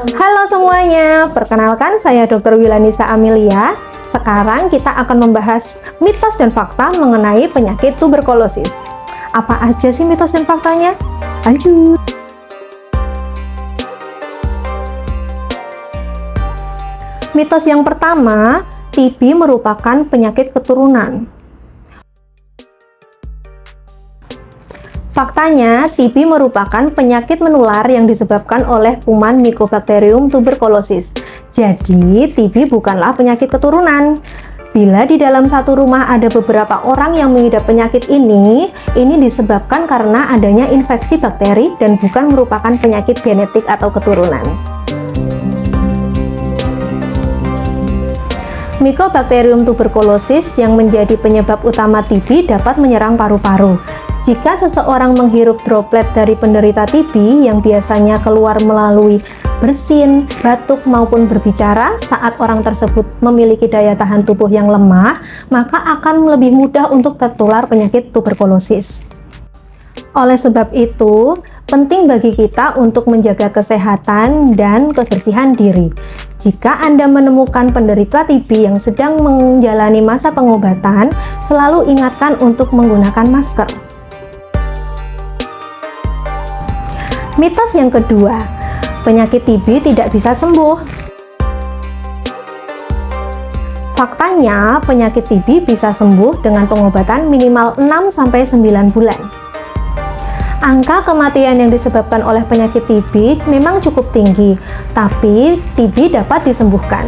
Halo semuanya, perkenalkan saya Dr. Wilanisa Amelia. Sekarang kita akan membahas mitos dan fakta mengenai penyakit tuberkulosis. Apa aja sih mitos dan faktanya? Lanjut. Mitos yang pertama, TB merupakan penyakit keturunan. Faktanya, TB merupakan penyakit menular yang disebabkan oleh kuman Mycobacterium tuberculosis. Jadi, TB bukanlah penyakit keturunan. Bila di dalam satu rumah ada beberapa orang yang mengidap penyakit ini disebabkan karena adanya infeksi bakteri dan bukan merupakan penyakit genetik atau keturunan. Mycobacterium tuberculosis yang menjadi penyebab utama TB dapat menyerang paru-paru. Jika seseorang menghirup droplet dari penderita TB yang biasanya keluar melalui bersin, batuk, maupun berbicara saat orang tersebut memiliki daya tahan tubuh yang lemah, maka akan lebih mudah untuk tertular penyakit tuberkulosis. Oleh sebab itu, penting bagi kita untuk menjaga kesehatan dan kebersihan diri. Jika Anda menemukan penderita TB yang sedang menjalani masa pengobatan, selalu ingatkan untuk menggunakan masker. Mitos yang kedua, penyakit TB tidak bisa sembuh. Faktanya, penyakit TB bisa sembuh dengan pengobatan minimal 6-9 bulan. Angka kematian yang disebabkan oleh penyakit TB memang cukup tinggi, tapi TB dapat disembuhkan.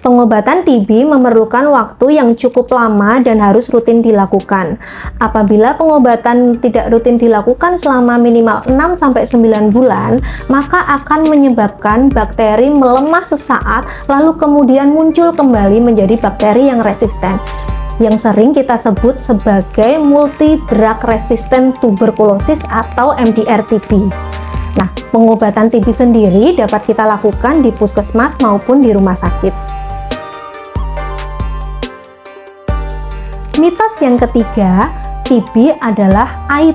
Pengobatan TB memerlukan waktu yang cukup lama dan harus rutin dilakukan. Apabila pengobatan tidak rutin dilakukan selama minimal 6-9 bulan, maka akan menyebabkan bakteri melemah sesaat lalu kemudian muncul kembali menjadi bakteri yang resisten, yang sering kita sebut sebagai multi-drug resistant tuberculosis atau MDR-TB. Nah, pengobatan TB sendiri dapat kita lakukan di puskesmas maupun di rumah sakit. Mitos yang ketiga, TB adalah aib.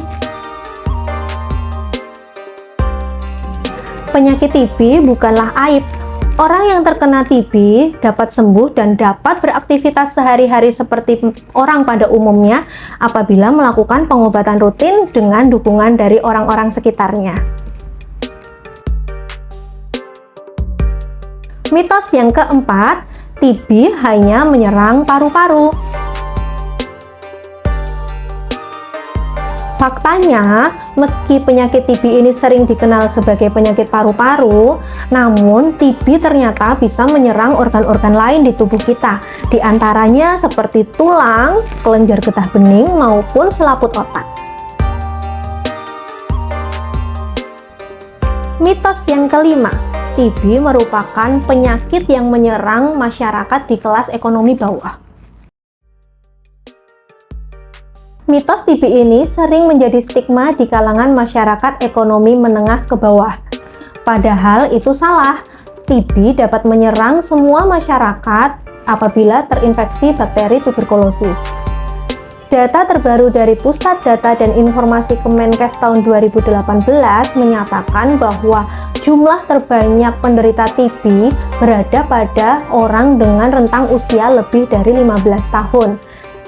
Penyakit TB bukanlah aib. Orang yang terkena TB dapat sembuh dan dapat beraktivitas sehari-hari seperti orang pada umumnya apabila melakukan pengobatan rutin dengan dukungan dari orang-orang sekitarnya. Mitos yang keempat, TB hanya menyerang paru-paru. Faktanya, meski penyakit TB ini sering dikenal sebagai penyakit paru-paru, namun TB ternyata bisa menyerang organ-organ lain di tubuh kita, di antaranya seperti tulang, kelenjar getah bening, maupun selaput otak. Mitos yang kelima, TB merupakan penyakit yang menyerang masyarakat di kelas ekonomi bawah. Mitos TB ini sering menjadi stigma di kalangan masyarakat ekonomi menengah ke bawah. Padahal itu salah. TB dapat menyerang semua masyarakat apabila terinfeksi bakteri tuberkulosis. Data terbaru dari Pusat Data dan Informasi Kemenkes tahun 2018 menyatakan bahwa jumlah terbanyak penderita TB berada pada orang dengan rentang usia lebih dari 15 tahun.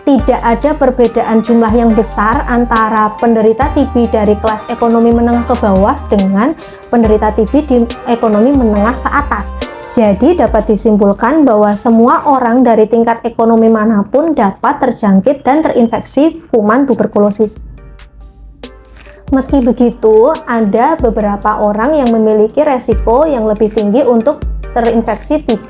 Tidak ada perbedaan jumlah yang besar antara penderita TB dari kelas ekonomi menengah ke bawah dengan penderita TB di ekonomi menengah ke atas. Jadi dapat disimpulkan bahwa semua orang dari tingkat ekonomi manapun dapat terjangkit dan terinfeksi kuman tuberkulosis. Meski begitu, ada beberapa orang yang memiliki resiko yang lebih tinggi untuk terinfeksi TB,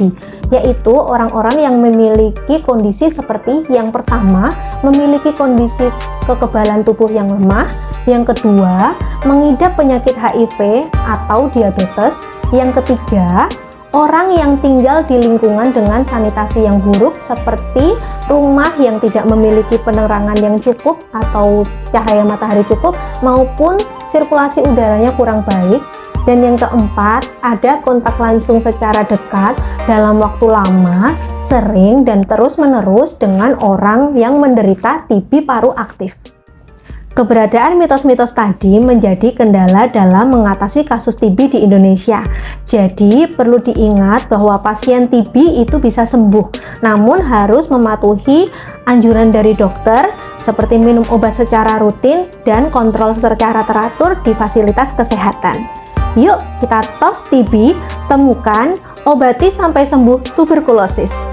yaitu orang-orang yang memiliki kondisi seperti yang pertama, memiliki kondisi kekebalan tubuh yang lemah, yang kedua, mengidap penyakit HIV atau diabetes, yang ketiga, orang yang tinggal di lingkungan dengan sanitasi yang buruk seperti rumah yang tidak memiliki penerangan yang cukup atau cahaya matahari cukup maupun sirkulasi udaranya kurang baik. Dan yang keempat, ada kontak langsung secara dekat dalam waktu lama, sering dan terus-menerus dengan orang yang menderita TB paru aktif. Keberadaan mitos-mitos tadi menjadi kendala dalam mengatasi kasus TB di Indonesia. Jadi, perlu diingat bahwa pasien TB itu bisa sembuh, namun harus mematuhi anjuran dari dokter seperti minum obat secara rutin dan kontrol secara teratur di fasilitas kesehatan. Yuk, kita tos TB, temukan, obati sampai sembuh tuberkulosis.